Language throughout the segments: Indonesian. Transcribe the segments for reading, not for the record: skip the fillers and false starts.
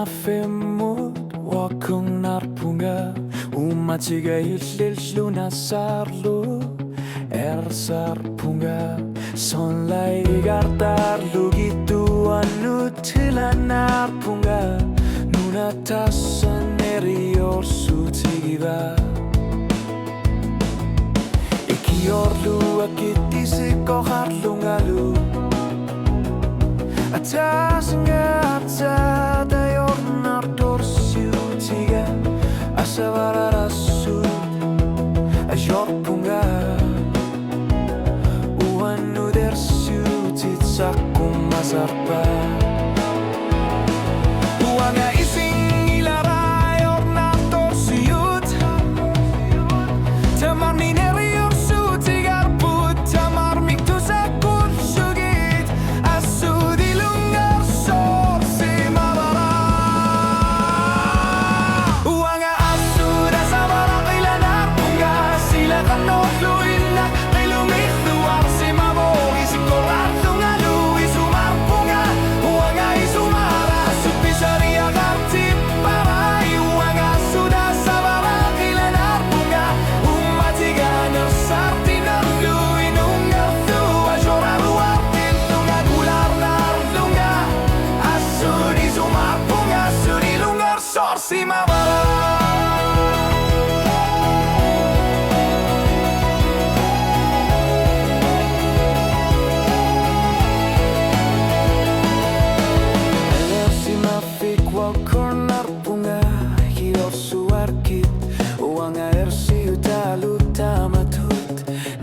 femot wakong narpunga umatsiga ililsluna sarlu sarpunga sonlai gartar lugitu anutila narpunga nuna tassan erior sutigiva ikiorlu akitisi koharlu ngalu Atasanga dayor nardor siutiga asavararasu ajor punga uanu der siutit sakum mazarpa uanga ising ilarai or nardor siut tamar minerior siutigar put tamar miktu sakul sugit asud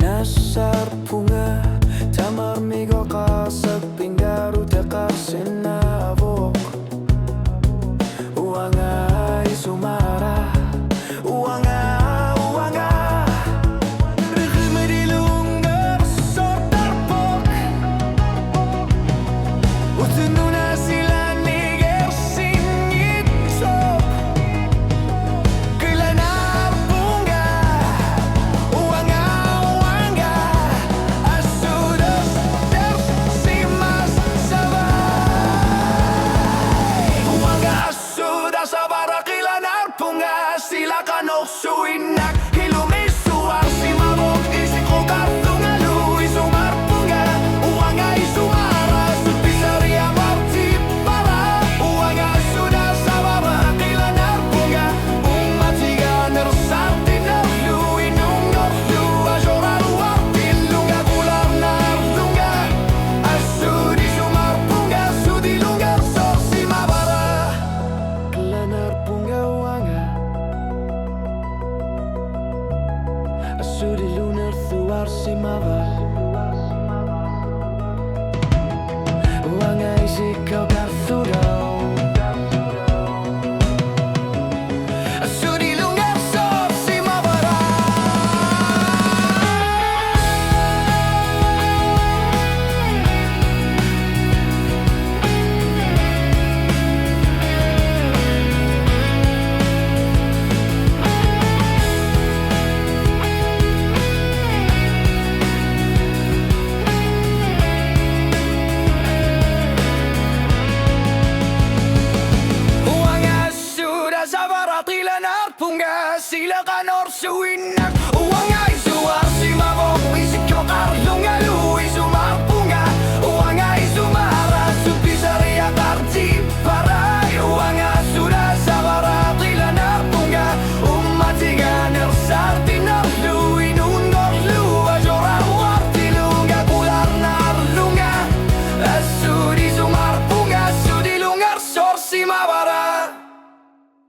Nasar punga tamar migo kasak pinggaru tekar senavok uanga isumara uanga Rechmedilungar sortar pok utununa silani gersingit sok kelanar punga uanga silakan oksuinak hilumisuar simabok isiko kartungalu isumar punga uanga isumara supisaria marti para uanga sudah sababa kilanar punga umatiga nersarti nerlu inung nerlu ajorar wartin lunga gular narlunga asudi sumar punga sudi lungar sor simabara kilanar punga uanga Sudi lunar thuar simava Uanga isi kau karthurau Sudi lunar sor simavara Silakan orsuinak uangnya